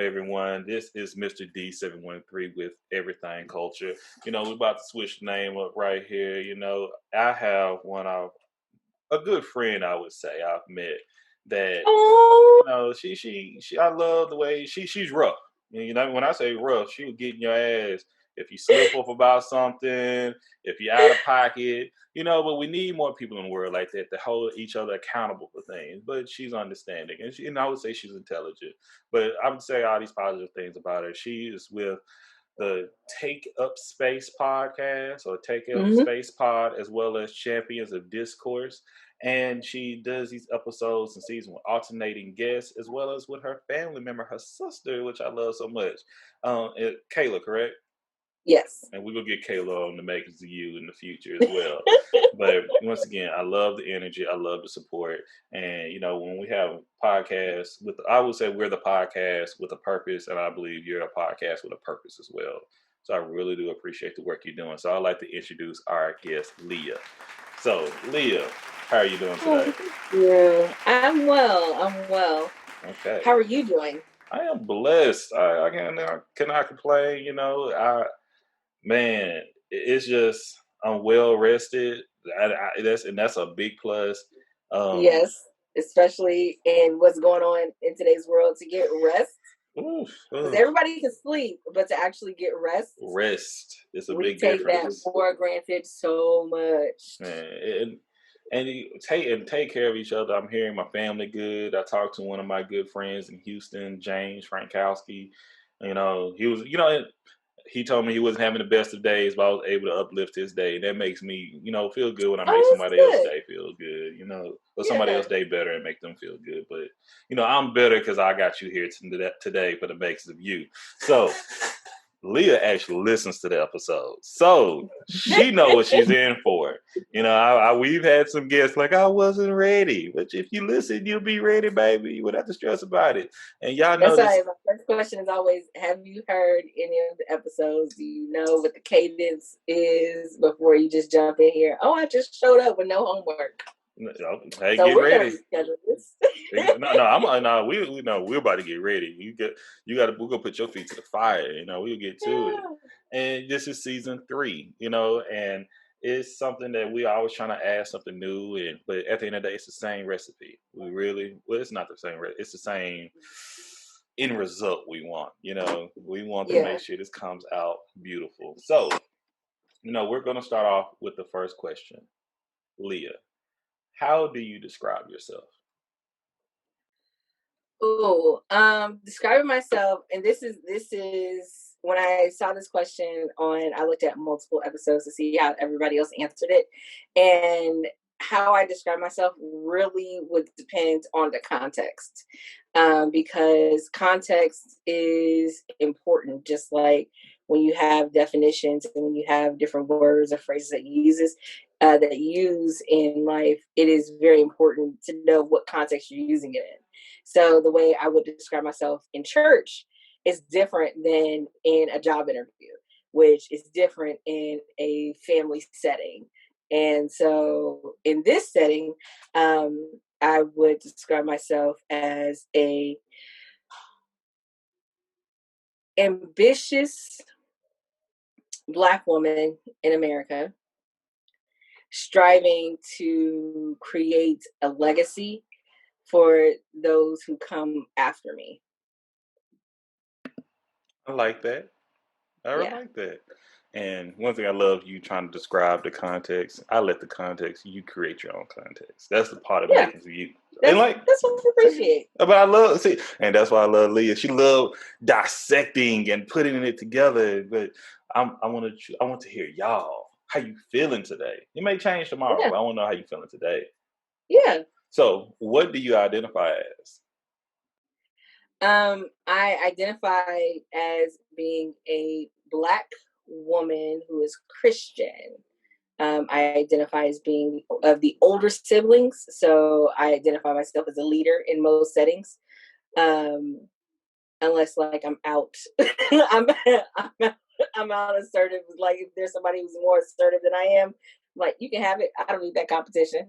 everyone. This is Mr. D713 with Everything Culture. We're about to switch the name up right here. I have a good friend, I would say, I've met that, Oh, I love the way she's rough. When I say rough, she will get in your ass if you slip up about something, if you're out of pocket, but we need more people in the world like that to hold each other accountable for things. But she's understanding, and I would say she's intelligent. But I would say all these positive things about her. She is with the Take Up Space podcast or Take Up mhm. Space pod, as well as Champions of Discourse. And she does these episodes and seasons with alternating guests, as well as with her family member, her sister, which I love so much. Kayla, correct? Yes. And we're going to get Kayla on the Makers of You in the future as well. But once again, I love the energy. I love the support. And, when we have podcasts I would say we're the podcast with a purpose. And I believe you're a podcast with a purpose as well. So I really do appreciate the work you're doing. So I'd like to introduce our guest, Leah. So, Leah, how are you doing today? Yeah, I'm well. Okay. How are you doing? I am blessed. I cannot complain. Man, it's just I'm well rested. That's a big plus. Yes, especially in what's going on in today's world, to get rest. Because everybody can sleep, but to actually get rest is a we big take difference. that for granted so much. Man, and you take care of each other. I'm hearing my family good. I talked to one of my good friends in Houston, James Frankowski. He was, he told me he wasn't having the best of days, but I was able to uplift his day. And that makes me, feel good when I make somebody else's day feel good, or somebody else's day better and make them feel good. But, I'm better because I got you here today for the Makers of You. So Leah actually listens to the episode, so she know what she's in for. We've had some guests like, I wasn't ready, but if you listen, you'll be ready, baby. You wouldn't have to stress about it. And y'all know That's this. why my first question is always, have you heard any of the episodes? Do you know what the cadence is before you just jump in here? Oh, I just showed up with no homework. Hey, so get we're ready. Schedule this. We're about to get ready. We're gonna put your feet to the fire. We'll get to it. And this is season 3. And it's something that we always trying to add something new. But at the end of the day, it's the same recipe. It's not the same. It's the same end result we want. We want to make sure this comes out beautiful. So, we're gonna start off with the first question, Leah. How do you describe yourself? Describing myself, and this is when I saw this question I looked at multiple episodes to see how everybody else answered it, and how I describe myself really would depend on the context, because context is important. Just like when you have definitions and when you have different words or phrases that you use in life, it is very important to know what context you're using it in. So the way I would describe myself in church is different than in a job interview, which is different in a family setting. And so in this setting, I would describe myself as a ambitious Black woman in America, striving to create a legacy for those who come after me. I like that. I like that. And one thing I love you trying to describe the context. I let the context, you create your own context. That's the part of making you. That's what I appreciate. But I love and that's why I love Leah. She loved dissecting and putting it together. But I want to hear y'all. How you feeling today? It may change tomorrow, but I want to know how you feeling today. Yeah. So, what do you identify as? I identify as being a Black woman who is Christian. I identify as being of the older siblings, so I identify myself as a leader in most settings. Unless like I'm out, I'm out assertive. Like if there's somebody who's more assertive than I am, like you can have it. I don't need that competition.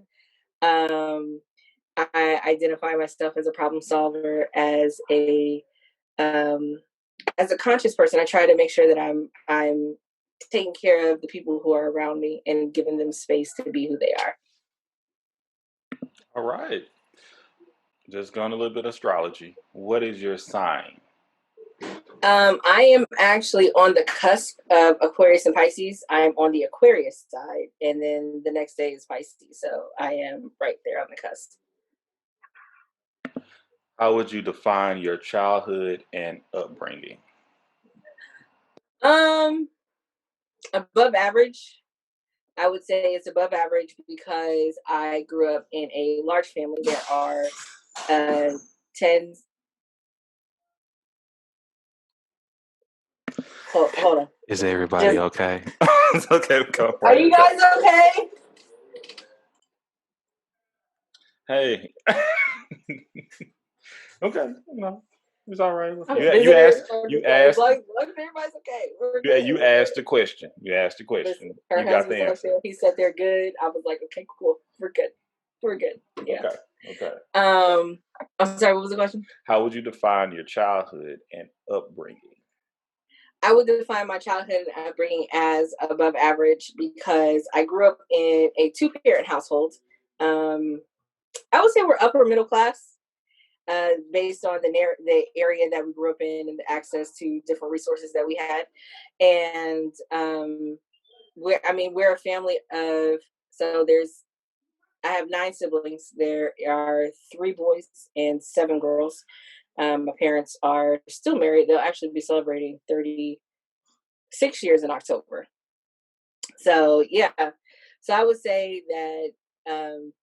I identify myself as a problem solver, as a as a conscious person, I try to make sure that I'm taking care of the people who are around me and giving them space to be who they are. All right. Just going a little bit of astrology. What is your sign? I am actually on the cusp of Aquarius and Pisces. I am on the Aquarius side, and then the next day is Pisces. So I am right there on the cusp. How would you define your childhood and upbringing? Um, Above average. I would say it's above average because I grew up in a large family. There are uh, 10. Hold on. Is everybody Just, okay? It's okay. Go are right. you guys okay? Hey. Okay. No, it's all right. I'm You visiting. asked. You As asked. long as everybody's okay, we're good. You asked the question. You asked the Listen, question. her You got husband's the up answer. there. He said they're good. I was like, okay, cool. We're good. We're good. Yeah. Okay. Okay. I'm sorry, what was the question? How would you define your childhood and upbringing? I would define my childhood and upbringing as above average because I grew up in a two-parent household. Um, I would say we're upper middle class, based on the area that we grew up in and the access to different resources that we had, and we're a family of, so there's, I have 9 siblings. There are 3 boys and 7 girls. My parents are still married. They'll actually be celebrating 36 years in October. So yeah, so I would say that, um,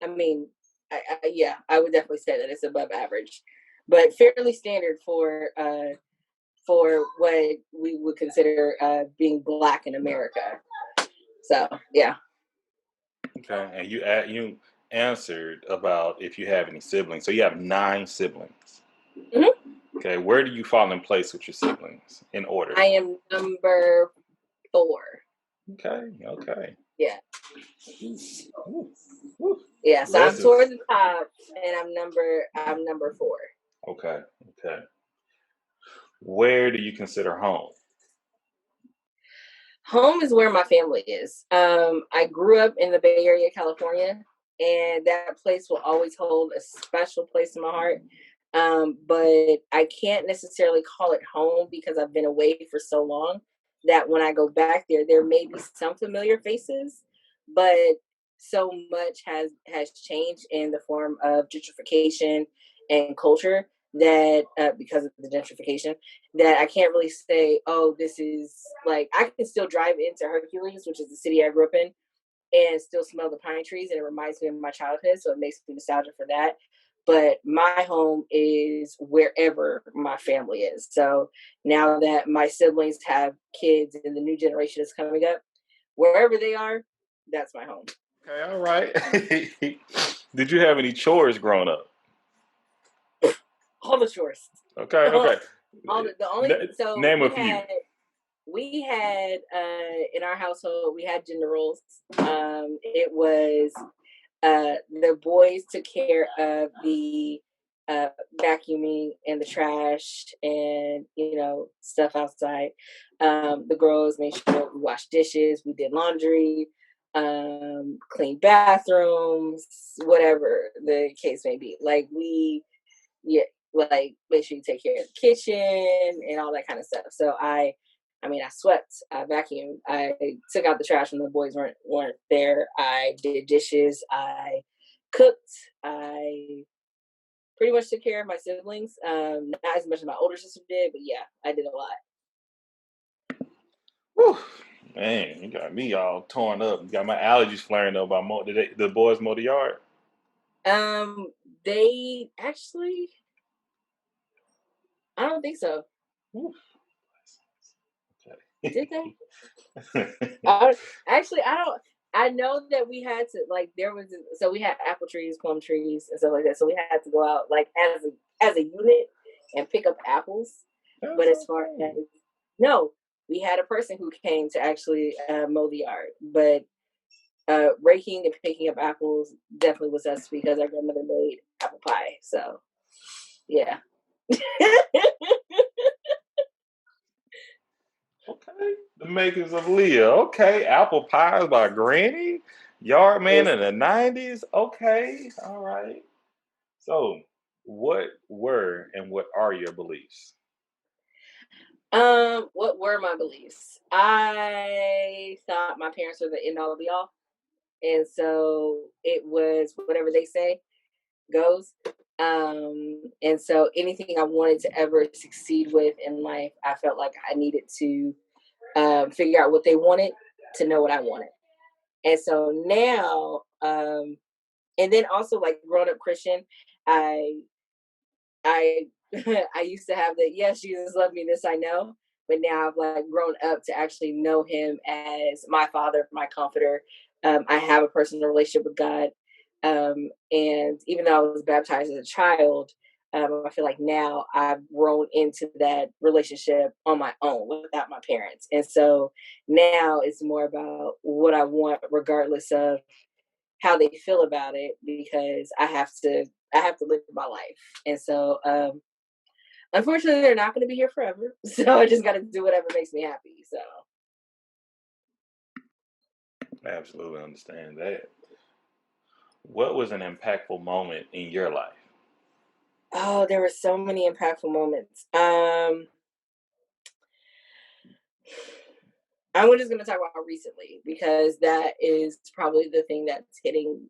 I mean, yeah, I would definitely say that it's above average, but fairly standard for what we would consider being Black in America. So yeah. Okay. And you answered about if you have any siblings. So you have 9 siblings. Hmm. Okay. Where do you fall in place with your siblings in order? I am number 4. Okay. Okay. Yeah. Ooh, ooh. Yeah. So I'm Blessings. towards the top, and I'm number 4. Okay. Okay. Where do you consider home? Home is where my family is. I grew up in the Bay Area, California, and that place will always hold a special place in my heart. But I can't necessarily call it home because I've been away for so long that when I go back there, there may be some familiar faces, but so much has changed in the form of gentrification and culture that, because of the gentrification, that I can't really say, oh, this is like, I can still drive into Hercules, which is the city I grew up in, and still smell the pine trees, and it reminds me of my childhood, so it makes me nostalgic for that. But my home is wherever my family is. So now that my siblings have kids and the new generation is coming up, wherever they are, that's my home. Okay. All right. Did you have any chores growing up? All the chores. Okay. Okay. All the only, so Name a few. we had in our household, we had gender roles. It was, the boys took care of the uh, vacuuming and the trash and stuff outside. The girls made sure we washed dishes, we did laundry, cleaned bathrooms, whatever the case may be. Like yeah, like make sure you take care of the kitchen and all that kind of stuff. So I swept, I vacuumed, I took out the trash when the boys weren't there. I did dishes, I cooked, I pretty much took care of my siblings. Not as much as my older sister did, but yeah, I did a lot. Whew. Man, you got me all torn up. You got my allergies flaring up. Did the boys mow the yard? They actually, I don't think so. Whew. Did Okay. they? Actually, I don't. I know that we had to, like, there was, so we had apple trees, plum trees, and stuff like that. So we had to go out like as a unit and pick up apples. But That's as far as, okay. no, we had a person who came to actually mow the yard. But raking and picking up apples definitely was us because our grandmother made apple pie. So yeah. Okay. The makers of Leah. Okay. Apple Pies by Granny. Yard Man in the 90s. Okay. All right. So, what were and what are your beliefs? What were my beliefs? I thought my parents were the end all be all. And so it was whatever they say goes. And so anything I wanted to ever succeed with in life, I felt like I needed to figure out what they wanted to know what I wanted. And so now, and then also like growing up Christian, I I I used to have the yes, Jesus loved me, this I know. But now I've like grown up to actually know him as my father, my comforter. I have a personal relationship with God. And even though I was baptized as a child, I feel like now I've grown into that relationship on my own without my parents. And so now it's more about what I want, regardless of how they feel about it, because I have to live my life. And so unfortunately they're not gonna be here forever. So I just gotta do whatever makes me happy. So I absolutely understand that. What was an impactful moment in your life? oh, there were so many impactful moments. I'm just gonna talk about recently because that is probably the thing that's hitting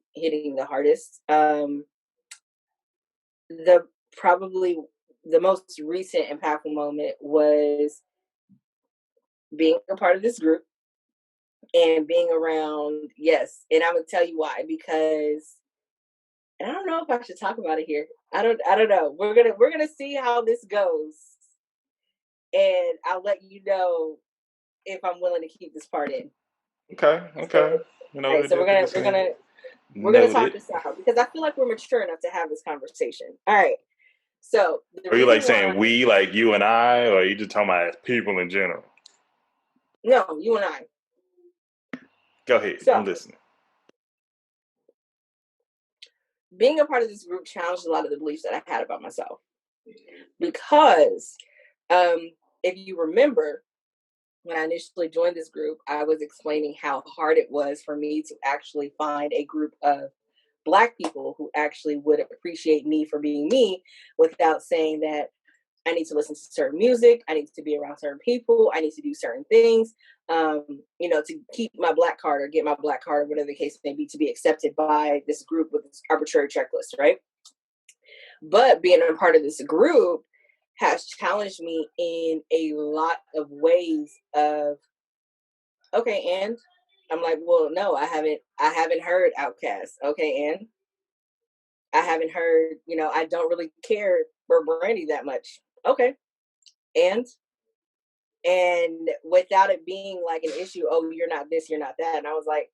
the hardest. The probably the most recent impactful moment was being a part of this group and being around, yes, and I'm gonna tell you why, because and I don't know if I should talk about it here. I don't know. We're gonna see how this goes, and I'll let you know if I'm willing to keep this part in. Okay, So, okay. You all know, right, we're so we're definitely gonna we're listening. gonna we're gonna talk Noted. this out because I feel like we're mature enough to have this conversation. All right. So the Are you reason like why, saying we, like you and I, or are you just talking about people in general? no, you and I. Go ahead. I'm So listening. being a part of this group challenged a lot of the beliefs that I had about myself because um, if you remember, when I initially joined this group, I was explaining how hard it was for me to actually find a group of Black people who actually would appreciate me for being me without saying that I need to listen to certain music, I need to be around certain people, I need to do certain things, to keep my Black card or get my Black card or whatever the case may be to be accepted by this group with this arbitrary checklist, right? But being a part of this group has challenged me in a lot of ways of okay, and I'm like, well, no, I haven't heard Outcast. Okay, and I haven't heard, I don't really care for Brandy that much. Okay, and without it being like an issue, oh, you're not this, you're not that. And I was like,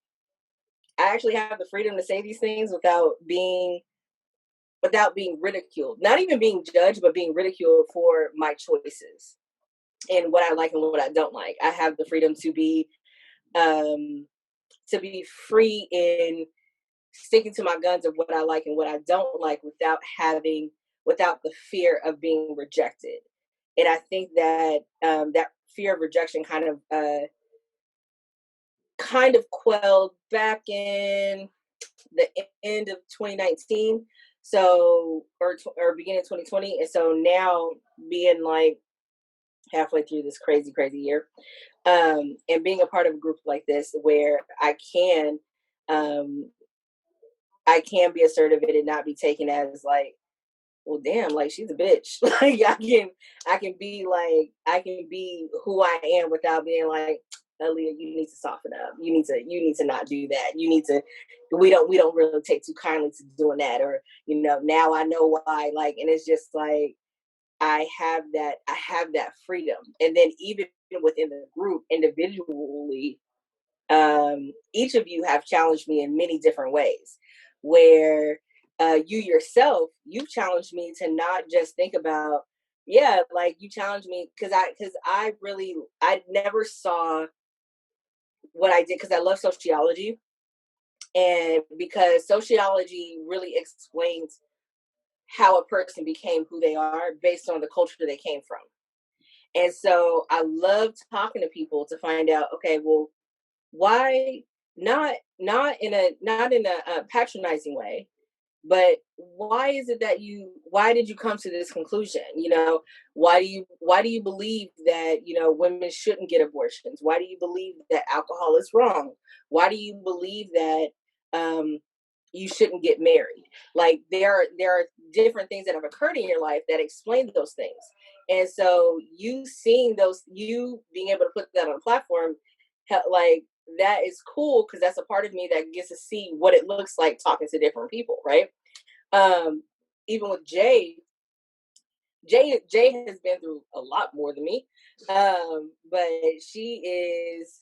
I actually have the freedom to say these things without being ridiculed. Not even being judged, but being ridiculed for my choices and what I like and what I don't like. I have the freedom um to be free in sticking to my guns of what I like and what I don't like without the fear of being rejected. And I think that that fear of rejection kind of quelled back in the end of 2019, so or beginning of 2020, and so now being like halfway through this crazy year, and being a part of a group like this where um I can be assertive and it not be taken as like, well, damn, like she's a bitch. Like I can be who I am without being like, Leah, you need to soften up. You need to not do that. You need to. We don't really take too kindly to doing that, or now I know why. Like, and it's just like I have that freedom, and then even within the group individually, each of you have challenged me in many different ways where you yourself you've challenged me to not just think about, yeah, like you challenged me because I never saw what I did because I love sociology, and because sociology really explains how a person became who they are based on the culture they came from. And so I love talking to people to find out, okay, well, why not in a patronizing way, but why did you come to this conclusion? Why do you believe that women shouldn't get abortions? Why do you believe that alcohol is wrong? Why do you believe that you shouldn't get married? Like there are different things that have occurred in your life that explain those things. And so you being able to put that on a platform, like that is cool because that's a part of me that gets to see what it looks like talking to different people, right? um Even with Jay has been through a lot more than me. But she is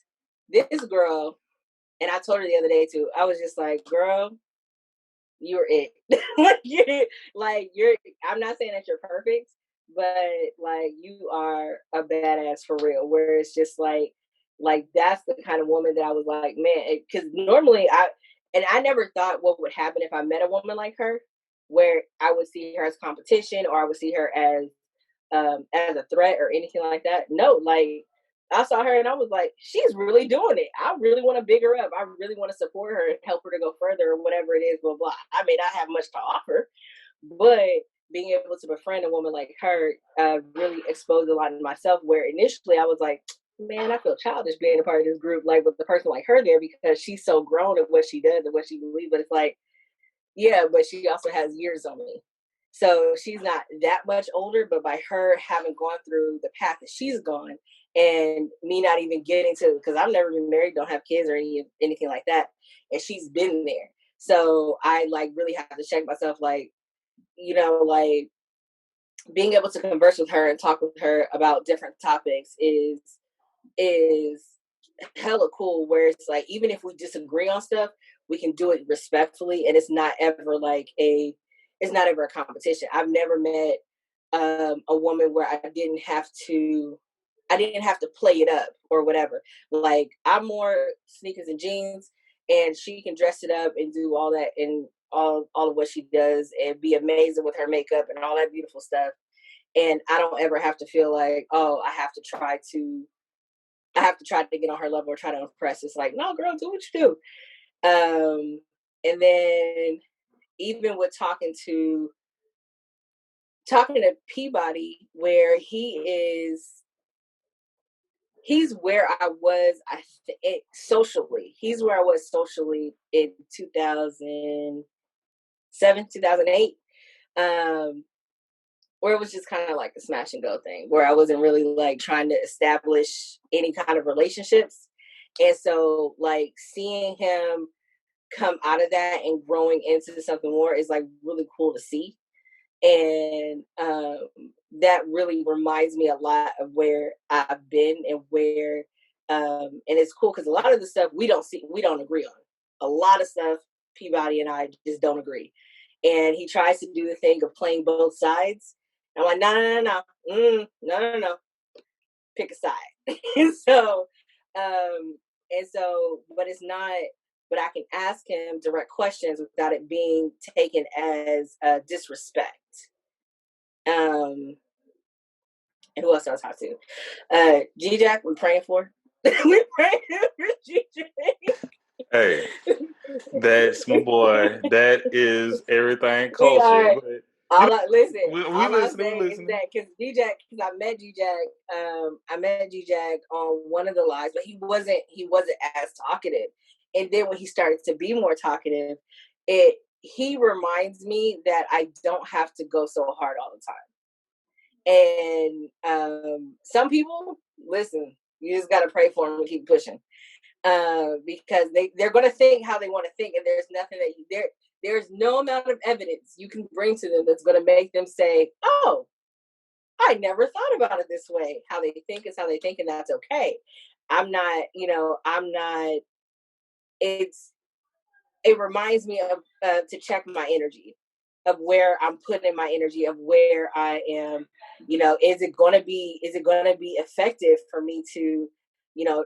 this girl, and I told her the other day too. I was just like, girl, you're it. You're I'm not saying that you're perfect, but like you are a badass for real, where it's just like that's the kind of woman that I was like, man, because normally I never thought what would happen if I met a woman like her, where I would see her as competition or I would see her as a threat or anything like that. No, like I saw her and I was like, she's really doing it. I really want to big her up. I really want to support her and help her to go further or whatever it is, blah, blah. I may not have much to offer, but being able to befriend a woman like her really exposed a lot in myself, where initially I was like, man, I feel childish being a part of this group, like with a person like her there, because she's so grown at what she does and what she believes. But it's like, yeah, but she also has years on me. So she's not that much older, but by her having gone through the path that she's gone and me not even getting to, because I've never been married, don't have kids or anything like that. And she's been there. So I like really have to check myself, like, like being able to converse with her and talk with her about different topics is hella cool, where it's like even if we disagree on stuff, we can do it respectfully, and it's not ever a competition. I've never met a woman where I didn't have to play it up or whatever. Like I'm more sneakers and jeans, and she can dress it up and do all that and all of what she does and be amazing with her makeup and all that beautiful stuff. And I don't ever have to feel like, oh, I have to try to get on her level or try to impress. It's like, no, girl, do what you do. And then even with talking to Peabody, where he's where I was. Socially, he's where I was socially in 2007, 2008. Where it was just kind of like a smash and go thing, where I wasn't really like trying to establish any kind of relationships. And so like seeing him come out of that and growing into something more is like really cool to see. And that really reminds me a lot of where I've been and where and it's cool because a lot of the stuff we don't agree on. A lot of stuff Peabody and I just don't agree. And he tries to do the thing of playing both sides. I'm like, no, no, no, no, no, pick a side. And so, but it's not. But I can ask him direct questions without it being taken as disrespect. And who else do I talk to? G-Jack, we're praying for. We're praying for G-Jack. Hey, that's my boy. That is everything We culture. are. But Listen, we all I'm listening. We saying is listening. that because I met G-Jack on one of the lives, but he wasn't as talkative. And then when he started to be more talkative, he reminds me that I don't have to go so hard all the time. And some people, listen, you just got to pray for them and keep pushing, because they're going to think how they want to think, and there's nothing there's no amount of evidence you can bring to them that's going to make them say, "Oh, I never thought about it this way." How they think is how they think, and that's okay. I'm not, I'm not. It reminds me of to check my energy, of where I'm putting my energy, of where I am. Is it going to be effective for me to,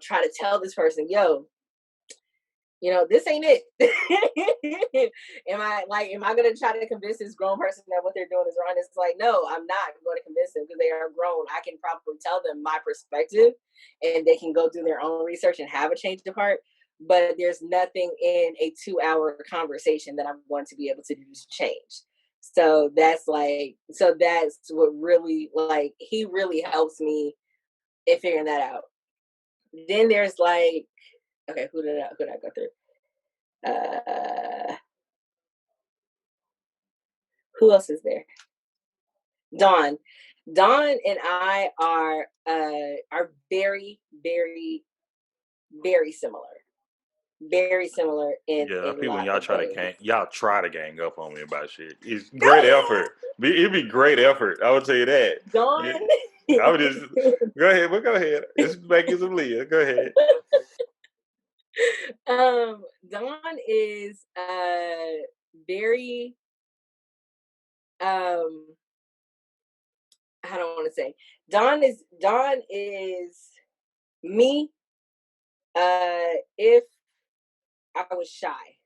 try to tell this person, yo, this ain't it. Am I gonna try to convince this grown person that what they're doing is wrong? It's like, no, I'm not going to convince them because they are grown. I can probably tell them my perspective and they can go do their own research and have a change of heart. But there's nothing in a 2-hour conversation that I'm going to be able to do to change. So that's what really, he really helps me in figuring that out. Then there's okay, who did I go through? Who else is there? Dawn. Dawn and I are very, very, very similar. Very similar Yeah, in people, lots of ways. y'all try to gang up on me about shit. It's great effort. It'd be great effort. I would tell you that. Yeah, Dawn. I would just go ahead. But go ahead. It's making some Leah. Go ahead. Dawn is very I don't want to say Dawn is me if I was shy.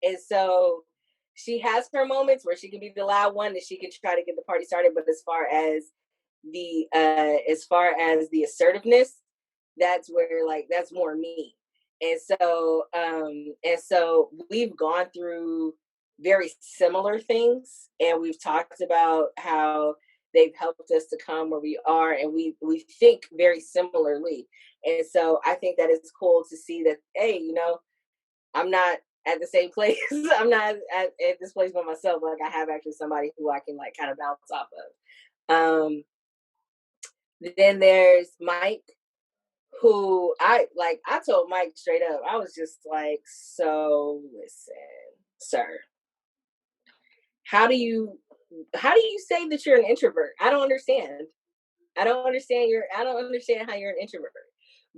And so she has her moments where she can be the loud one and she can try to get the party started. But as far as the assertiveness, that's where that's more me. And so we've gone through very similar things, and we've talked about how they've helped us to come where we are, and we think very similarly. And so I think that it's cool to see that, hey, I'm not at the same place. I'm not at this place by myself. Like, I have actually somebody who I can kind of bounce off of. Then there's Mike, who I told Mike straight up. I was just like, so listen, sir, how do you say that you're an introvert? I don't understand. I don't understand how you're an introvert,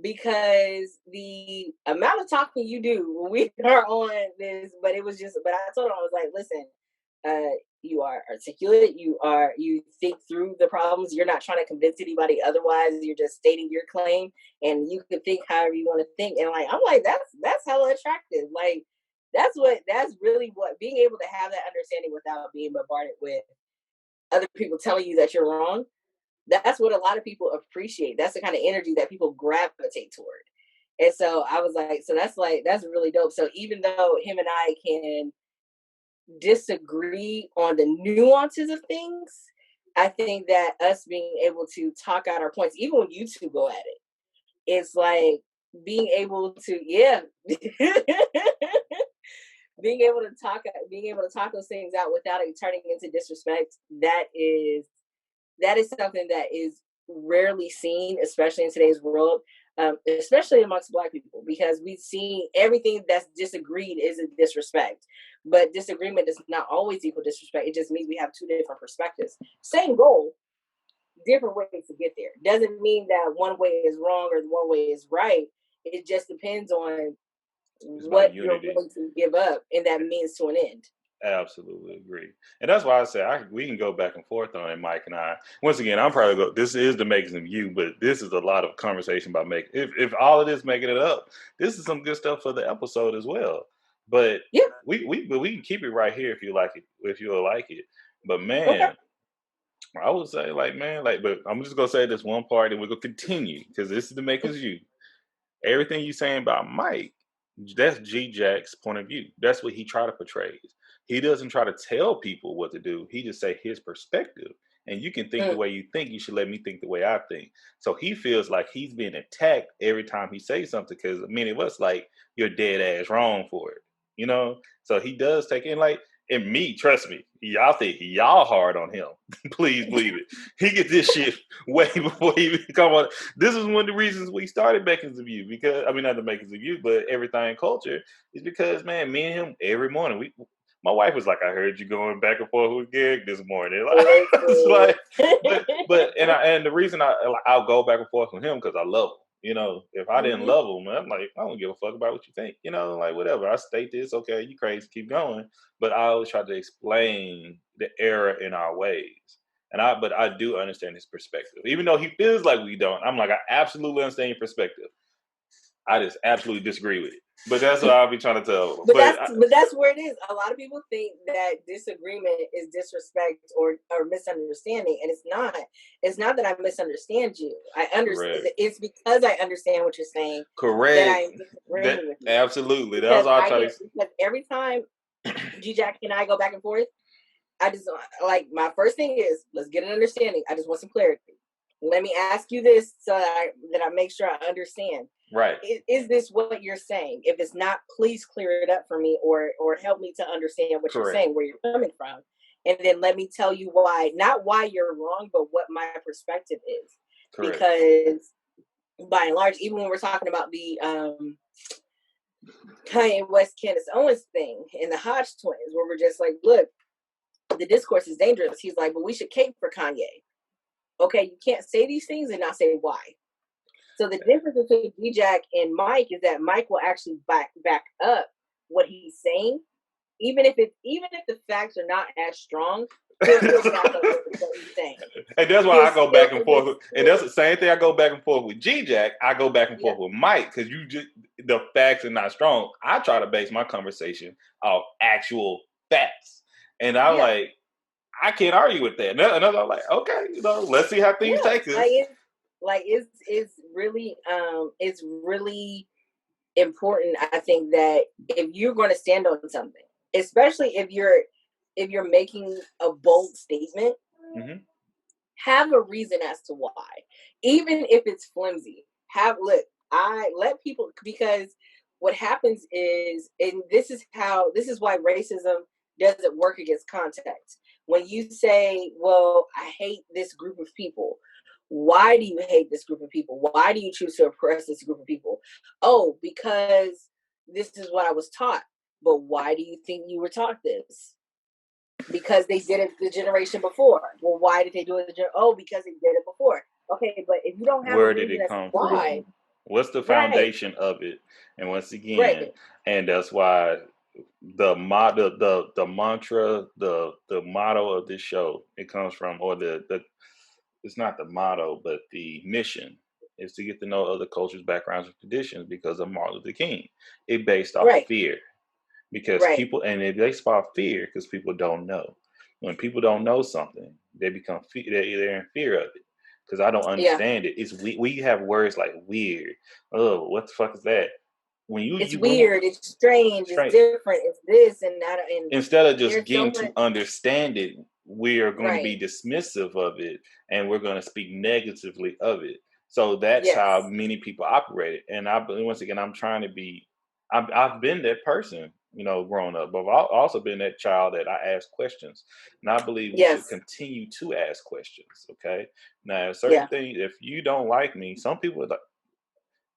because the amount of talking you do when we are on this, but I told him, I was like, listen, you are articulate, you think through the problems, you're not trying to convince anybody otherwise, you're just stating your claim, and you can think however you want to think. And I'm like, that's hella attractive. That's really what being able to have that understanding without being bombarded with other people telling you that you're wrong. That's what a lot of people appreciate. That's the kind of energy that people gravitate toward. And so I was like, so that's really dope. So even though him and I can disagree on the nuances of things, I think that us being able to talk out our points, even when you two go at it, it's like being able to, yeah, being able to talk those things out without it turning into disrespect. That is something that is rarely seen, especially in today's world, especially amongst Black people, because we've seen everything that's disagreed is a disrespect. But disagreement does not always equal disrespect. It just means we have two different perspectives. Same goal, different ways to get there. Doesn't mean that one way is wrong or one way is right. It just depends on what you're willing to give up, and that means to an end. Absolutely agree, and that's why I say we can go back and forth on it, Mike and I. Once again, I'm probably this is the makings of you, but this is a lot of conversation about making. If all of this making it up, this is some good stuff for the episode as well. But yeah, we can keep it right here if you like it, if you'll like it. But okay. man, I would say but I'm just gonna say this one part, and we're gonna continue because this is the makings of you. Everything you're saying about Mike, that's G Jack's point of view. That's what he try to portray. He doesn't try to tell people what to do. He just say his perspective. And you can think the way you think. You should let me think the way I think. So he feels like he's being attacked every time he says something because it was like you're dead ass wrong for it. So he does take in and me, trust me, y'all think y'all hard on him. Please believe it. He gets this shit way before he even come on. This is one of the reasons we started Makings of You, because not the Makings of You, but Everything Culture, is because, man, me and him every morning, my wife was like, I heard you going back and forth with Gig this morning. It's like, and the reason I'll go back and forth with him because I love him. If I didn't love him, I'm like, I don't give a fuck about what you think. Whatever. I state this, okay, you crazy, keep going. But I always try to explain the error in our ways. But I do understand his perspective. Even though he feels like we don't, I'm like, I absolutely understand your perspective. I just absolutely disagree with it. But that's what I'll be trying to tell them. But that's where it is. A lot of people think that disagreement is disrespect or misunderstanding, and it's not. It's not that I misunderstand you. I understand. Correct. It's because I understand what you're saying. Correct. That I'm disagreeing with you. Absolutely. Because That's all I try to. Because every time G-Jack and I go back and forth, I just like my first thing is let's get an understanding. I just want some clarity. Let me ask you this so that I make sure I understand. Right. Is this what you're saying? If it's not, please clear it up for me or help me to understand what you're saying, where you're coming from. And then let me tell you why, not why you're wrong, but what my perspective is. Correct. Because by and large, even when we're talking about the Kanye West, Candace Owens thing and the Hodge twins, where we're just like, look, the discourse is dangerous. He's like, but we should cape for Kanye. Okay, you can't say these things and not say why. So the difference between D-Jack and Mike is that Mike will actually back up what he's saying, even if the facts are not as strong. He'll back up what he's saying. And that's why I go back and forth. And that's the same thing. I go back and forth with G-Jack. I go back and forth with Mike because the facts are not strong. I try to base my conversation off actual facts, and I'm like, I can't argue with that. And I'm like, okay, let's see how things take us. It's really important. I think that if you're going to stand on something, especially if you're making a bold statement, have a reason as to why, even if it's flimsy. I let people, because what happens is, and this is why racism doesn't work against context. When you say, well, I hate this group of people. Why do you hate this group of people? Why do you choose to oppress this group of people? Oh, because this is what I was taught. But why do you think you were taught this? Because they did it the generation before. Well, why did they do it? Because they did it before. Okay, but if you don't have where did it come from? What's the foundation of it? And once again, and that's why the mantra, the motto of this show, it comes from, or it's not the motto, but the mission is to get to know other cultures, backgrounds, and traditions because of Martin Luther King. It based off fear. Because people, and it based off fear because people don't know. When people don't know something, they become they're in fear of it. Because I don't understand it. It's we have words like weird. Oh, what the fuck is that? It's weird, it's strange, it's different, it's this and that. And instead of just getting to understand it, we are going to be dismissive of it, and we're going to speak negatively of it. So that's how many people operate. And once again, I'm trying to be. I've been that person, growing up, but I've also been that child that I ask questions, and I believe we should continue to ask questions. Okay, now certain things, if you don't like me, some people are like.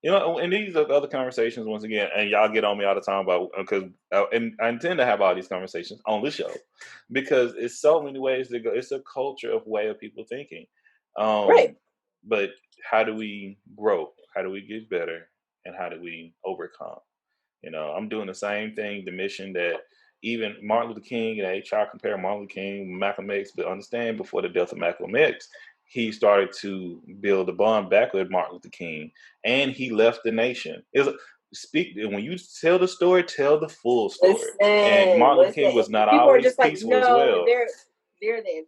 And these are other conversations, once again, and y'all get on me all the time about, because and I intend to have all these conversations on the show because it's so many ways to go. It's a culture of way of people thinking. But how do we grow? How do we get better? And how do we overcome? I'm doing the same thing, the mission that even Martin Luther King, and HR compare Martin Luther King, Malcolm X, but understand before the death of Malcolm X, he started to build a bond back with Martin Luther King, and he left the nation. When you tell the story, tell the full story. And Martin Luther King was not always peaceful as well. They're the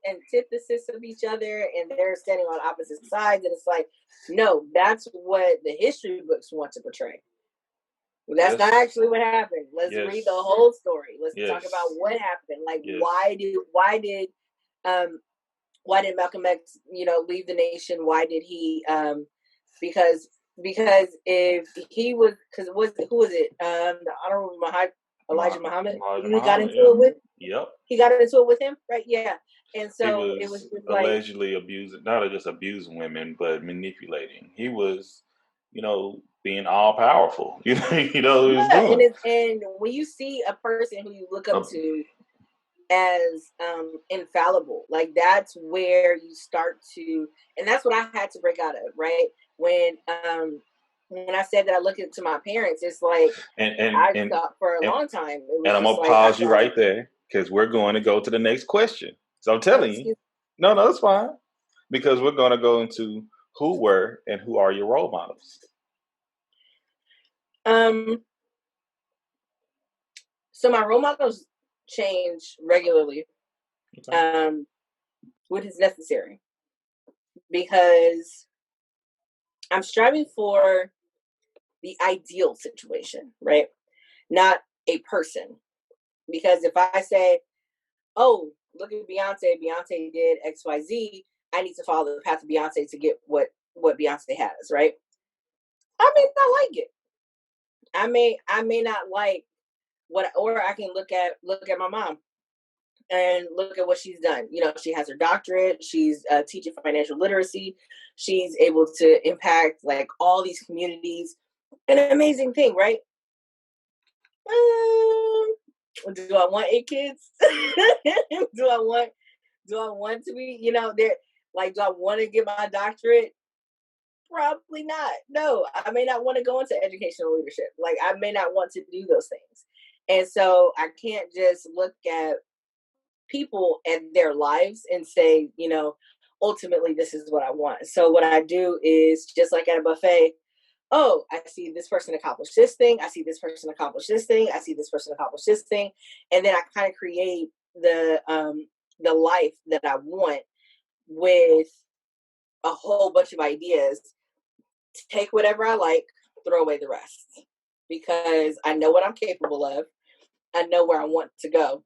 antithesis of each other, and they're standing on opposite sides. And it's like, no, that's what the history books want to portray. Well, that's not actually what happened. Let's read the whole story. Let's talk about what happened. Like, why did Malcolm X, leave the nation? Why did he? Because if he was, who was it? The Honorable Elijah Muhammad. He got into it with. Yep. He got into it with him, right? Yeah. And so it was just allegedly abusing, not just abusing women, but manipulating. He was, being all powerful. He was doing. And when you see a person who you look up to as infallible, like that's where you start to, and that's what I had to break out of, right? When I said that I look into my parents, it's like I thought for a long time. And I'm gonna pause you right there because we're going to go to the next question. So I'm telling you, no, that's fine, because we're going to go into who were and who are your role models. Um, so my role models change regularly, Okay. which is necessary because I'm striving for the ideal situation, right? Not a person. Because if I say, oh, look at Beyonce, Beyonce did XYZ, I need to follow the path of Beyonce to get what Beyonce has, right? I may not like it. I may not like what, or I can look at my mom and look at what she's done. You know, she has her doctorate. She's teaching financial literacy. She's able to impact like all these communities. An amazing thing, right? Do I want 8 kids? do I want do I want to be, there, like, do I want to get my doctorate? Probably not. No, I may not want to go into educational leadership. Like, I may not want to do those things. And so I can't just look at people and their lives and say, ultimately, this is what I want. So what I do is just like at a buffet, oh, I see this person accomplish this thing. I see this person accomplish this thing. I see this person accomplish this thing. And then I kind of create the life that I want with a whole bunch of ideas. Take whatever I like, throw away the rest. Because I know what I'm capable of. I know where I want to go.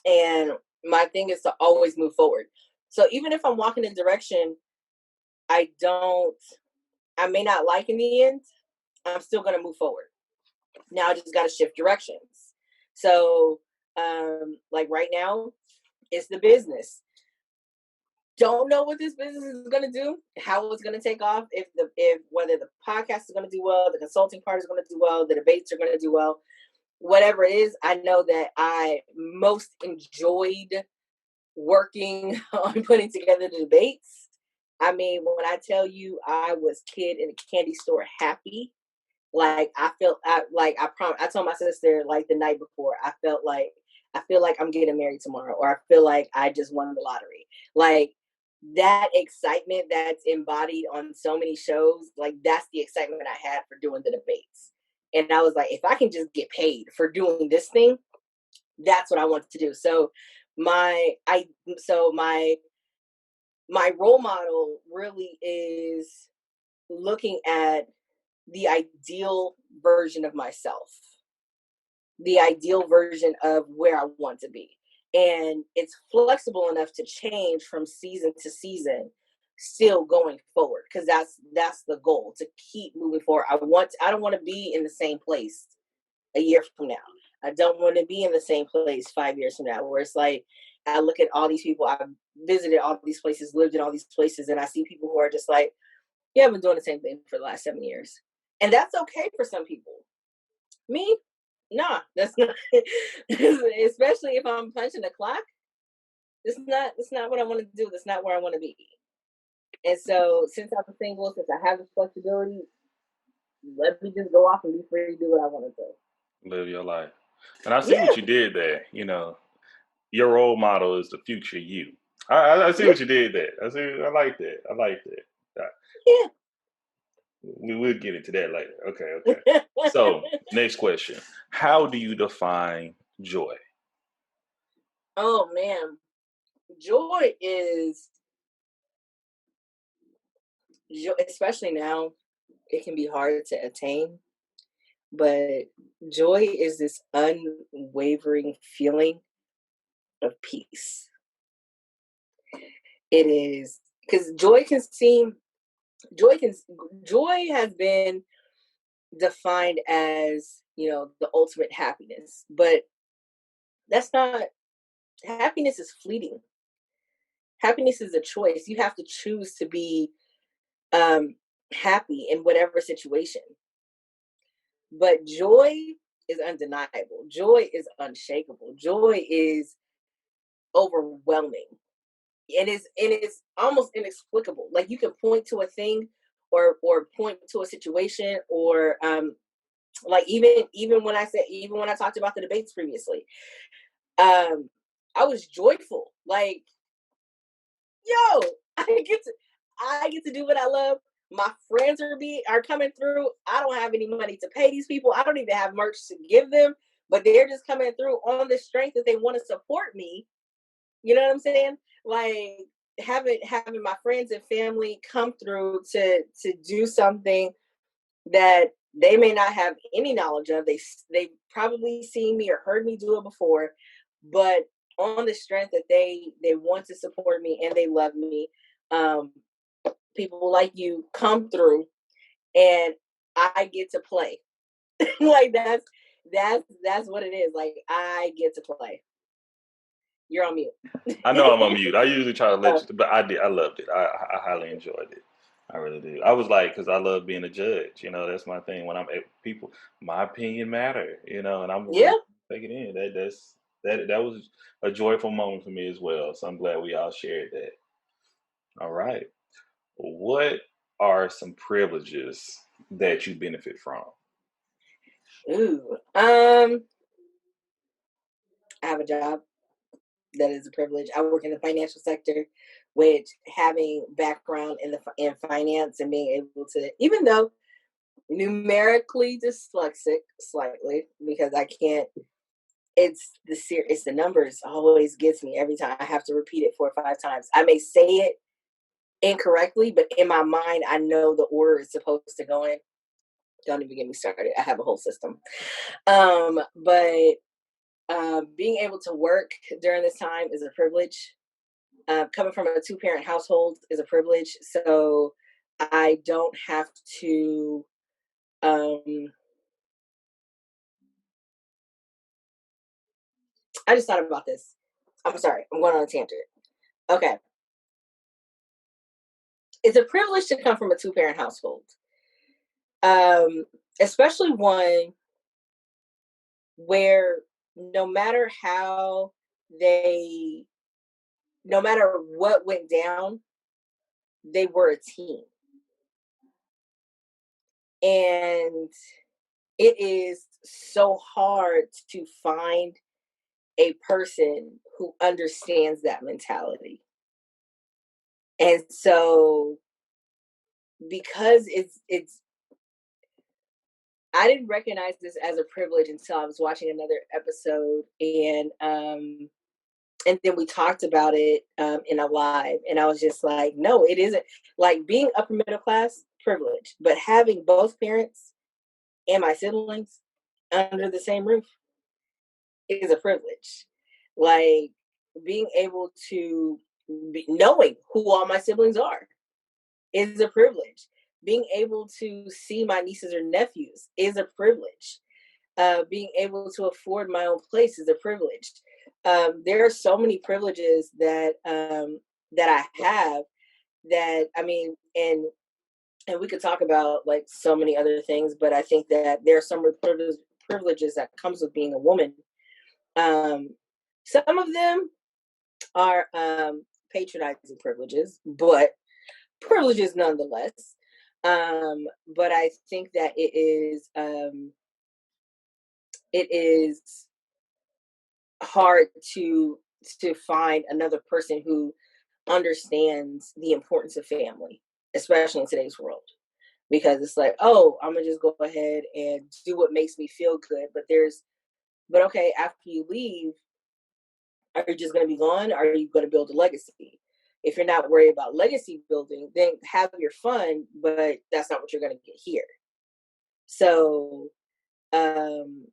And my thing is to always move forward. So even if I'm walking in a direction I may not like in the end, I'm still going to move forward. Now I just got to shift directions. So, like right now, it's the business. Don't know what this business is going to do, how it's going to take off, if whether the podcast is going to do well, the consulting part is going to do well, the debates are going to do well, whatever it is. I know that I most enjoyed working on putting together the debates. I mean, when I tell you I was kid in a candy store happy, like I told my sister like the night before, I feel like I'm getting married tomorrow, or I feel like I just won the lottery. Like that excitement that's embodied on so many shows, like that's the excitement I had for doing the debates. And I was like, if I can just get paid for doing this thing, that's what I want to do. So my my role model really is looking at the ideal version of myself, the ideal version of where I want to be. And it's flexible enough to change from season to season, still going forward, because that's the goal, to keep moving forward. I don't want to be in the same place a year from now. I don't want to be in the same place 5 years from now, where it's like I look at all these people, I've visited all these places, lived in all these places, and I see people who are just like, yeah, I've been doing the same thing for the last 7 years. And that's okay for some people. Me, nah, that's not. Especially if I'm punching the clock, it's not what I want to do. That's not where I want to be. And so, since I'm single, since I have this flexibility, let me just go off and be free to do what I want to do. Live your life. And I see what Yeah, you did there. Your role model is the future you. I see yeah, what you did there. I like that. I like that. We will get into that later. Okay. yeah. So, next question. How do you define joy? Oh man, joy is especially now. It can be hard to attain, but joy is this unwavering feeling of peace. It is because joy can joy has been defined as the ultimate happiness, but that's not. Happiness is fleeting. Happiness is a choice. You have to choose to be um happy in whatever situation. But joy is undeniable. Joy is unshakable. Joy is overwhelming. And it's almost inexplicable. Like you can point to a thing or point to a situation, or like even when I talked about the debates previously, I was joyful. Like, yo, I get to do what I love My friends are coming through. I don't have any money to pay these people. I don't even have merch to give them, but they're just coming through on the strength that they want to support me. You know what I'm saying? Like having my friends and family come through to do something that they may not have any knowledge of. They probably seen me or heard me do it before, but on the strength that they want to support me and they love me. Um, People like you come through and I get to play. Like that's what it is. Like I get to play. You're on mute. I know I'm on mute. I usually try to let Oh, you, but I did. I loved it. I highly enjoyed it. I really do. I was like, because I love being a judge. You know, that's my thing. When I'm at people, my opinion matter. You know, and I'm yeah. really taking it in. That was a joyful moment for me as well. So I'm glad we all shared that. All right. What are some privileges that you benefit from? Ooh. I have a job that is a privilege. I work in the financial sector, which having background in finance and being able to, even though numerically dyslexic slightly, because I can't. It's the numbers always gets me every time. I have to repeat it 4 or 5 times. I may say it incorrectly, but in my mind, I know the order is supposed to go in. Don't even get me started. I have a whole system. But being able to work during this time is a privilege. Coming from a two-parent household is a privilege. So I don't have to. Um, I just thought about this. I'm sorry. I'm going on a tangent. Okay. It's a privilege to come from a two-parent household, um, especially one where no matter how they, no matter what went down, they were a team. And it is so hard to find a person who understands that mentality. And so because it's I didn't recognize this as a privilege until I was watching another episode and then we talked about it in a live and I was just like, no, it isn't. Like being upper middle class, privilege, but having both parents and my siblings under the same roof is a privilege. Like being able to knowing who all my siblings are is a privilege. Being able to see my nieces or nephews is a privilege. Being able to afford my own place is a privilege. There are so many privileges that I have that I mean, and we could talk about like so many other things, but I think that there are some privileges that comes with being a woman. Um, some of them are patronizing privileges, but privileges nonetheless. But I think that it is hard to find another person who understands the importance of family, especially in today's world. Because it's like, oh, I'm gonna just go ahead and do what makes me feel good. But okay, after you leave, are you just gonna be gone? Or are you gonna build a legacy? If you're not worried about legacy building, then have your fun, but that's not what you're gonna get here. So, um,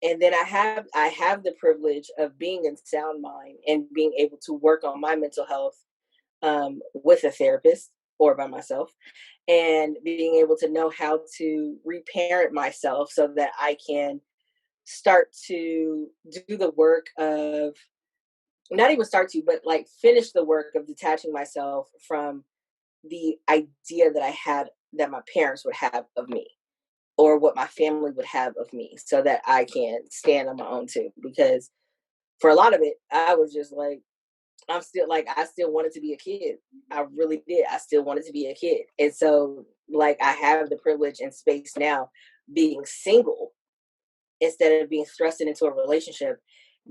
and then I have the privilege of being in sound mind and being able to work on my mental health with a therapist or by myself, and being able to know how to reparent myself so that I can start to do the work of not even start to, but like finish the work of detaching myself from the idea that I had that my parents would have of me or what my family would have of me so that I can stand on my own too. Because for a lot of it, I was just like, I'm still like, I still wanted to be a kid. I really did. I still wanted to be a kid. And so, like, I have the privilege and space now being single instead of being thrusted into a relationship,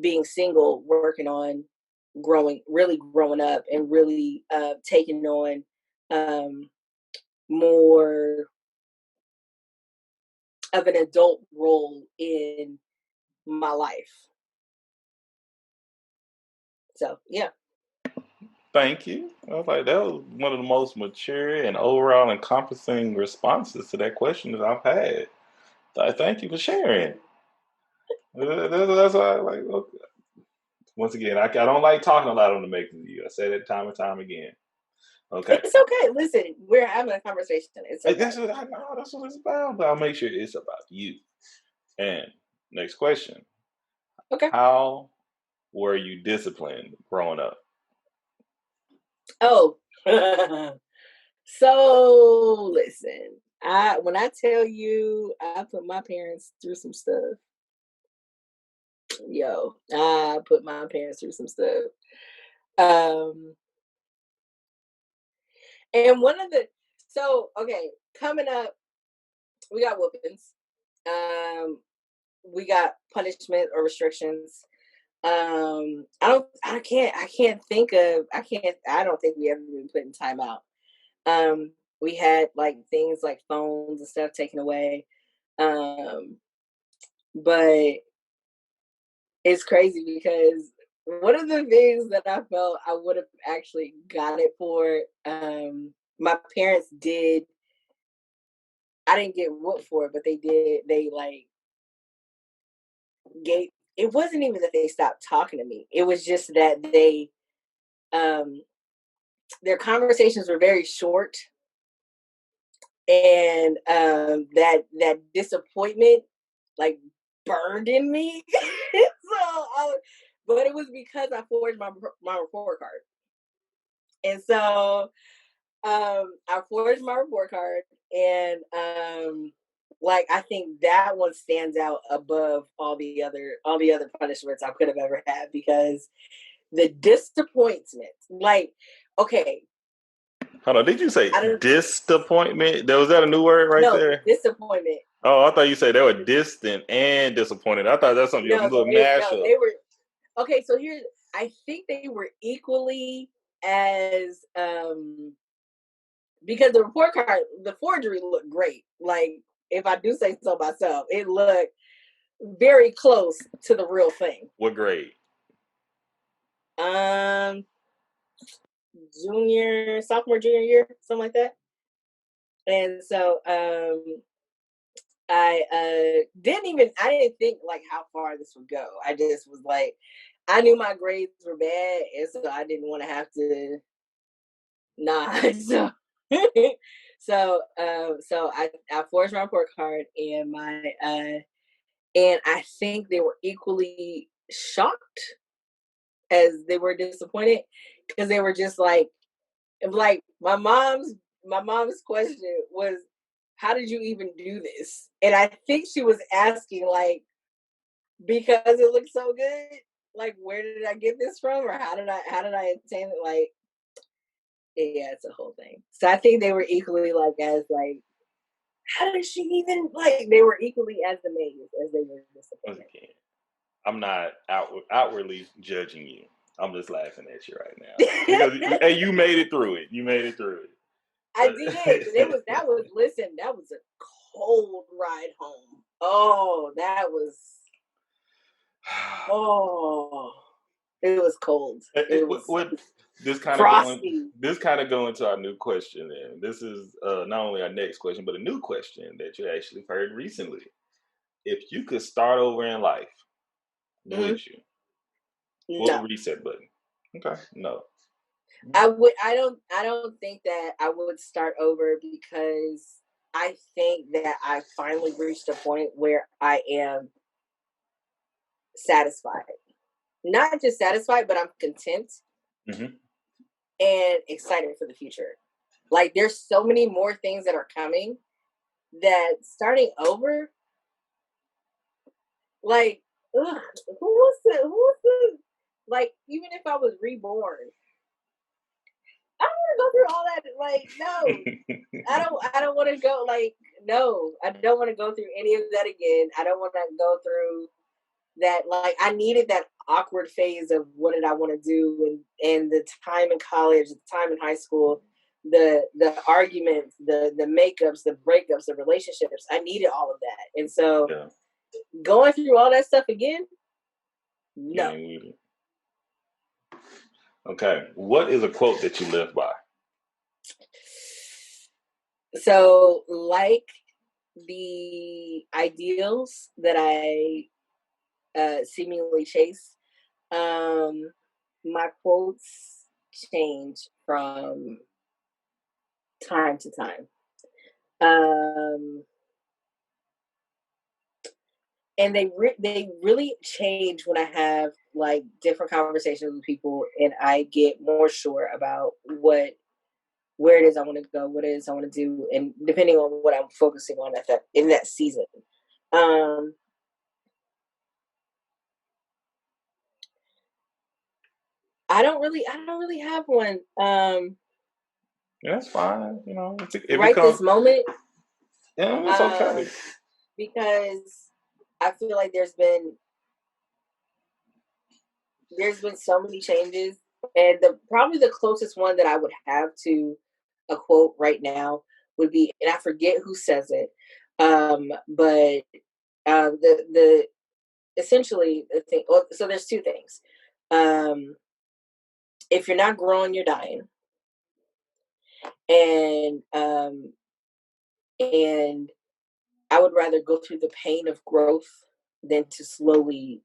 being single, working on growing, really growing up and really taking on um, more of an adult role in my life. So yeah. Thank you. I was like, that was one of the most mature and overall encompassing responses to that question that I've had. Thank you for sharing. That's why I like. Okay. Once again, I don't like talking a lot on the making of you. I said it time and time again. Okay. It's okay. Listen, we're having a conversation. It's okay. That's what I know. That's what it's about. But I'll make sure it's about you. And next question: Okay. how were you disciplined growing up? Oh, so listen. When I tell you, I put my parents through some stuff. Yo, I put my parents through some stuff. Um, and one of the okay, coming up, we got whoopings. Um, we got punishment or restrictions. I don't think we ever been put in timeout. We had like things like phones and stuff taken away. Um, but it's crazy because one of the things that I felt I would have actually got it for, my parents did. I didn't get whooped for it, but they did. They like gave. It wasn't even that they stopped talking to me. It was just that um, their conversations were very short, and that disappointment like burned in me. But it was because I forged my report card, and so I forged my report card, and like I think that one stands out above all the other punishments I could have ever had because the disappointment, like, okay, Hold on. Did you say I don't disappointment? Was that a new word right no there? disappointment. Oh, I thought you said they were distant and disappointed. I thought that's something your little mashup. They were okay. So here's, I think they were equally as because the report card, the forgery looked great. Like if I do say so myself, it looked very close to the real thing. What grade? Um, sophomore, junior year, something like that. And so I didn't think like how far this would go. I just was like, I knew my grades were bad, and so I didn't want to have to so I forged my report card, and and I think they were equally shocked as they were disappointed because they were just like my mom's question was, how did you even do this? And I think she was asking like, because it looked so good, like where did I get this from, or how did I obtain it? Like, yeah, it's a whole thing. So I think they were equally like as like, how did she even like? They were equally as amazed as they were disappointed. I'm not outwardly judging you. I'm just laughing at you right now because hey, you made it through it. You made it through it. I did, but that was a cold ride home. Oh, it was cold. It was What this kind of frosty. go into our new question. Then this is not only our next question, but a new question that you actually heard recently. If you could start over in life, Mm-hmm. would you? What No, reset button? Okay, no. I would. I don't think that I would start over because I think that I finally reached a point where I am satisfied. Not just satisfied, but I'm content Mm-hmm. and excited for the future. Like there's so many more things that are coming that starting over, like, ugh, who's the like, even if I was reborn, I don't want to go through all that. Like, no, I don't want to go. Like, no, I don't want to go through any of that again. I don't want to go through that. Like, I needed that awkward phase of what did I want to do, and the time in college, the time in high school, the arguments, the makeups, the breakups, the relationships. I needed all of that, and so Yeah. going through all that stuff again, no. Yeah. Okay. What is a quote that you live by? So, like the ideals that I seemingly chase, my quotes change from time to time. And they really change when I have like different conversations with people, and I get more sure about where it is I want to go, what it is I want to do, and depending on what I'm focusing on at that in that season. Um, I don't really have one Yeah, that's fine. You know, if it right comes, this moment, yeah, it's um, okay. because I feel like there's been so many changes, and the probably the closest one that I would have to a quote right now would be, and I forget who says it, but the essentially the thing. Well, so there's two things. Um, if you're not growing, you're dying, and I would rather go through the pain of growth than to slowly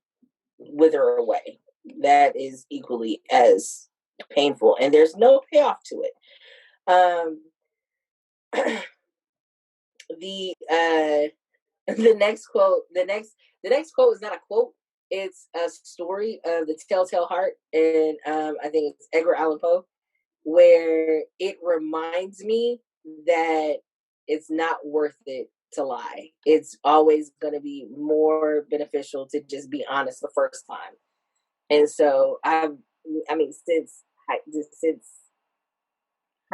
wither away. That is equally as painful, and there's no payoff to it. Um, the the next quote, the next quote is not a quote. It's a story of the Telltale Heart, and I think it's Edgar Allan Poe, where it reminds me that it's not worth it to lie. It's always going to be more beneficial to just be honest the first time. And so I mean, since high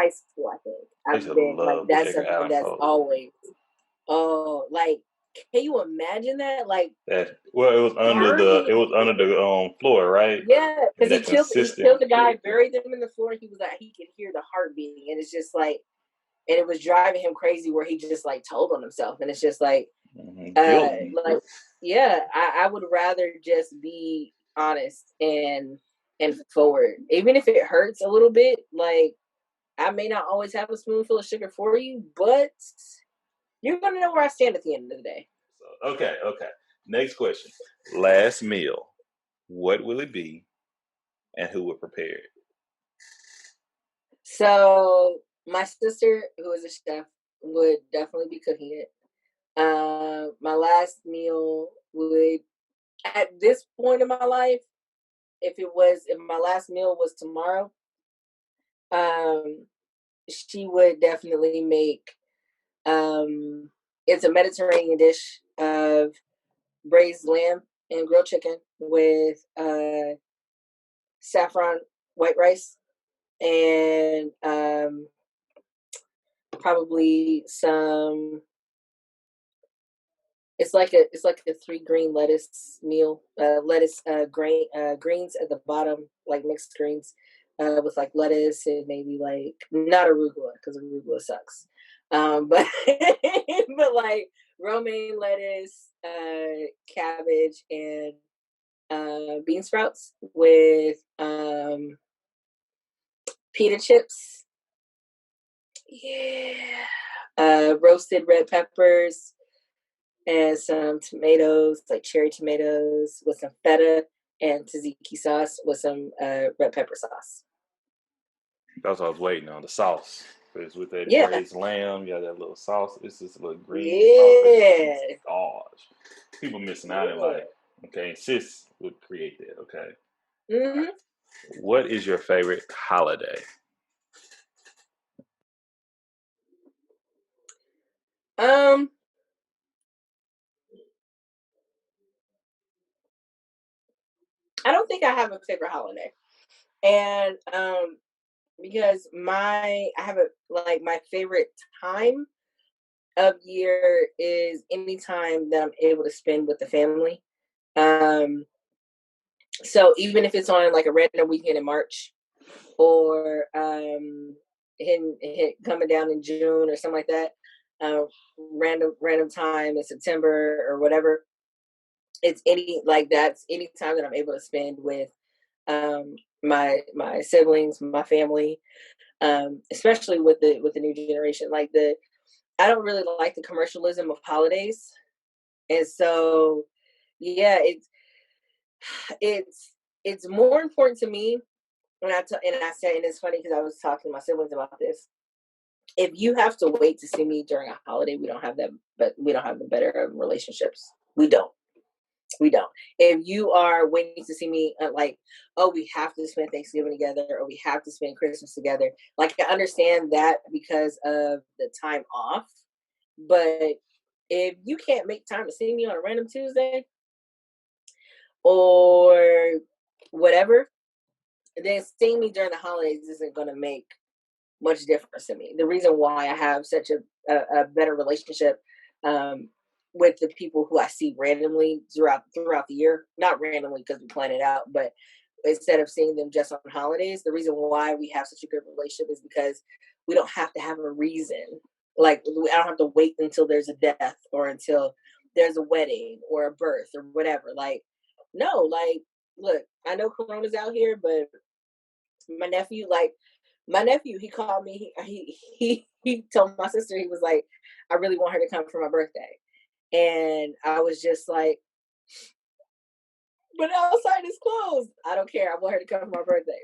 school, I think I used I've to been like love that's Edgar something Allan that's Poe. always like. Can you imagine that? Like That well, it burning. was under the floor, right? Yeah, And because that he consistent. killed the guy, buried them in the floor. He was like he could hear the heart beating, and it's just like, and it was driving him crazy where he just like told on himself, and it's just like, Killed him. like yeah, I would rather just be honest and forward, even if it hurts a little bit. Like I may not always have a spoonful of sugar for you, but you're gonna know where I stand at the end of the day. So, okay. Next question. Last meal. What will it be, and who will prepare it? So my sister, who is a chef, would definitely be cooking it. My last meal would, at this point in my life, if my last meal was tomorrow, um, she would definitely make. It's a Mediterranean dish of braised lamb and grilled chicken with saffron white rice and probably some. It's like a three green lettuce meal. Lettuce, greens at the bottom, like mixed greens, with like lettuce and maybe like not arugula because arugula sucks. But but like romaine lettuce, cabbage, and bean sprouts with pita chips. Yeah. Roasted red peppers and some tomatoes, like cherry tomatoes, with some feta and tzatziki sauce with some red pepper sauce. That's what I was waiting on. The sauce. Because with that Yeah, braised lamb, you got that little sauce. It's this little green sauce. yeah, Gosh. People missing out in yeah. life. Okay. Sis would create that. Okay. Hmm. What is your favorite holiday? Um, I don't think I have a favorite holiday, and because I have a like my favorite time of year is any time that I'm able to spend with the family. Um, so even if it's on like a random weekend in March or coming down in June or something like that, random time in September or whatever. It's that's any time that I'm able to spend with my siblings, my family, especially with the new generation. I don't really like the commercialism of holidays, and so yeah, it's more important to me. And I said, and it's funny because I was talking to my siblings about this. If you have to wait to see me during a holiday, we don't have that, but we don't have the better of relationships. We don't. We don't. If you are waiting to see me, oh, we have to spend Thanksgiving together, or we have to spend Christmas together. Like, I understand that because of the time off, but if you can't make time to see me on a random Tuesday or whatever, then seeing me during the holidays isn't going to make much difference to me. The reason why I have such a better relationship with the people who I see randomly throughout the year, not randomly because we plan it out, but instead of seeing them just on holidays, the reason why we have such a good relationship is because we don't have to have a reason. Like, I don't have to wait until there's a death or until there's a wedding or a birth or whatever. Like, no, like, look, I know Corona's out here, but my nephew, he called me. He told my sister, he was like, I really want her to come for my birthday. And I was just like, but outside is closed. I don't care. I want her to come for my birthday.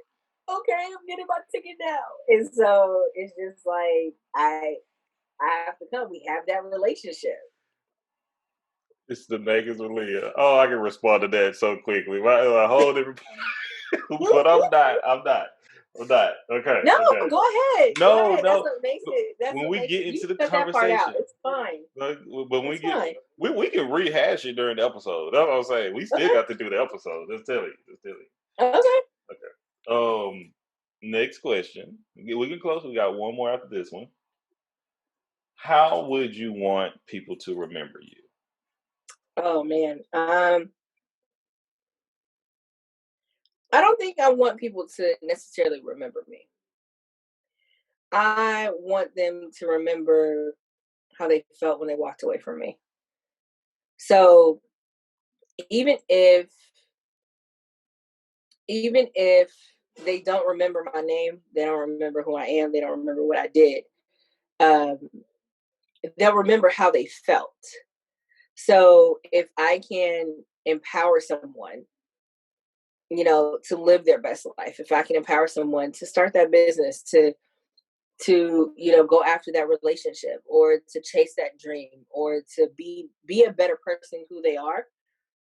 Okay, I'm getting my ticket now. And so it's just like I have to come. We have that relationship. It's the makers of Leah. Oh, I can respond to that so quickly. A whole different. But I'm not. Okay. No, Okay. go ahead. No, Go ahead. That's no. what makes it. That's When what we makes get it. You into the cut that part out. conversation, It's fine. when we It's get, fine. we can rehash it during the episode. That's what I'm saying. We still Okay. got to do the episode. Let's tell you. Okay. Okay. Next question. We can close. We got one more after this one. How would you want people to remember you? Oh man. I don't think I want people to necessarily remember me. I want them to remember how they felt when they walked away from me. So even if even if they don't remember my name, they don't remember who I am, they don't remember what I did, um, they'll remember how they felt. So if I can empower someone, to live their best life, if I can empower someone to start that business, to go after that relationship, or to chase that dream, or to be a better person who they are,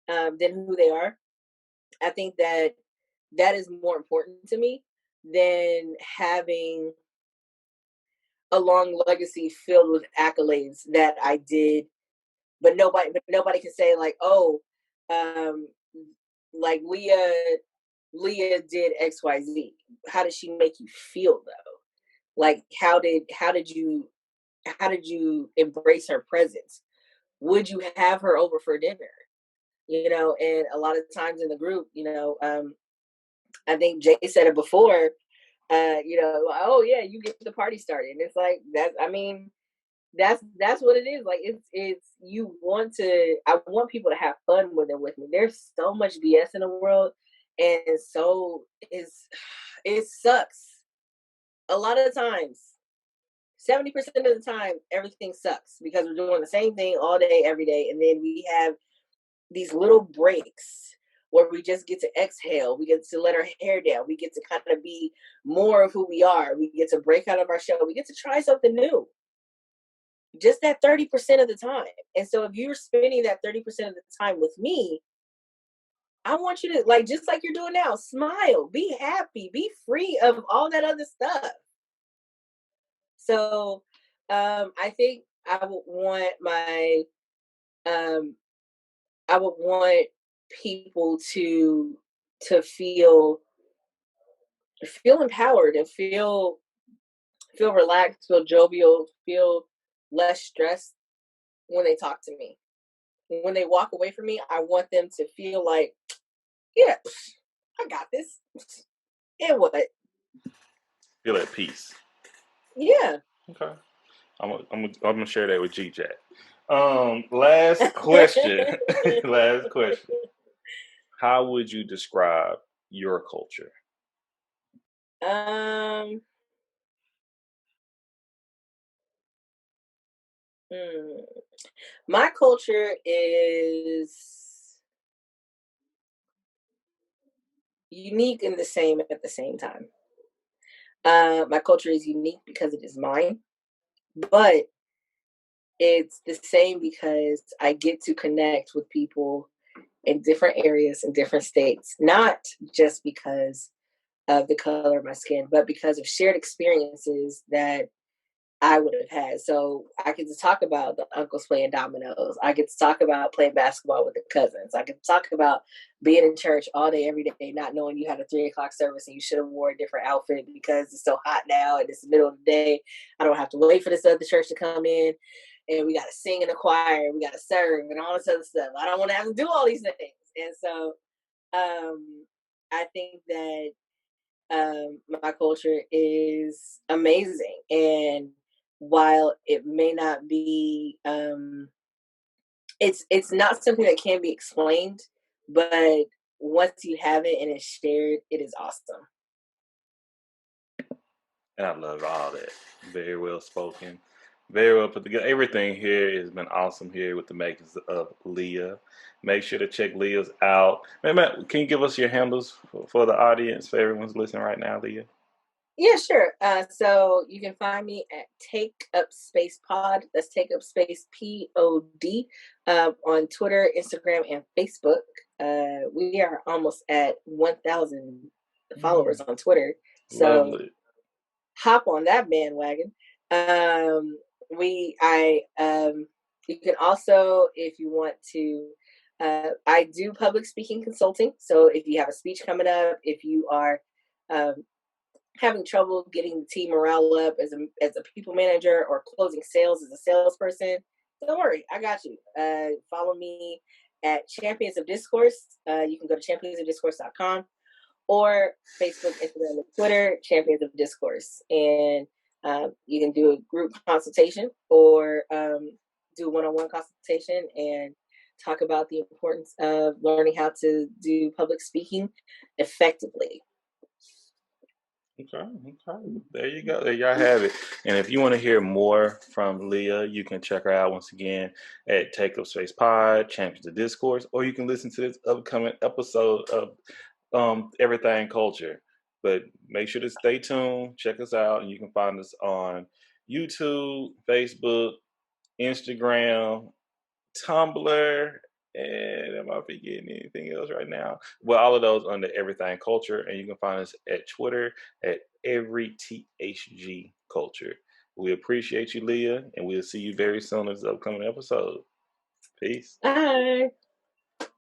than who they are, I think that is more important to me than having a long legacy filled with accolades that I did, but nobody can say, like, oh, um like Leah did XYZ. How did she make you feel though? Like, how did you embrace her presence? Would you have her over for dinner? And a lot of times in the group, I think Jay said it before, oh yeah, you get the party started. And it's like, that's what it is. Like, it's I want people to have fun when they're with me. There's so much BS in the world, and so it sucks a lot of the times. 70% of the time, everything sucks because we're doing the same thing all day, every day. And then we have these little breaks where we just get to exhale. We get to let our hair down. We get to kind of be more of who we are. We get to break out of our shell. We get to try something new. Just that 30% of the time. And so if you're spending that 30% of the time with me, I want you to, like, just like you're doing now, smile, be happy, be free of all that other stuff. So I think um, I would want people to feel empowered and feel relaxed, feel jovial, feel less stressed when they talk to me. When they walk away from me, I want them to feel like, yeah, I got this. And what? Feel at peace. Yeah. Okay. I'm gonna share that with G Jack. Last question. Last question. How would you describe your culture? um, hmm. My culture is unique and the same at the same time. My culture is unique because it is mine, but it's the same because I get to connect with people in different areas in different states, not just because of the color of my skin, but because of shared experiences that I would have had. So I get to talk about the uncles playing dominoes. I get to talk about playing basketball with the cousins. I get to talk about being in church all day, every day, not knowing you had a 3 o'clock service and you should have wore a different outfit because it's so hot now and it's the middle of the day. I don't have to wait for this other church to come in. And we got to sing in the choir, we got to serve and all this other stuff. I don't want to have to do all these things. And so I think that my culture is amazing. And while it may not be, it's not something that can be explained, but once you have it and it's shared, it is awesome. And I love all that. Very well spoken. Very well put together. Everything here has been awesome here with the makers of Leah. Make sure to check Leah's out. Man, can you give us your handles for the audience, for everyone's listening right now, Leah? Yeah, sure. So you can find me at Take Up Space Pod. That's Take Up Space POD on Twitter, Instagram, and Facebook. We are almost at 1,000 followers Mm, on Twitter. So lovely. hop on that bandwagon. I you can also, if you want to, I do public speaking consulting. So if you have a speech coming up, if you are um, having trouble getting the team morale up as a people manager or closing sales as a salesperson, don't worry, I got you. Follow me at Champions of Discourse. You can go to championsofdiscourse.com or Facebook, Instagram, and Twitter, Champions of Discourse. And you can do a group consultation or do one-on-one consultation and talk about the importance of learning how to do public speaking effectively. Okay, okay. There you go. There y'all have it. And if you want to hear more from Leah, you can check her out once again at Take Up Space Pod, Champions of Discourse, or you can listen to this upcoming episode of Everything Culture. But make sure to stay tuned, check us out, and you can find us on YouTube, Facebook, Instagram, Tumblr, and am I forgetting anything else right now? Well, all of those under Everything Culture, and you can find us at Twitter at Every THG Culture. We appreciate you, Leah, and we'll see you very soon in this upcoming episode. Peace. Bye.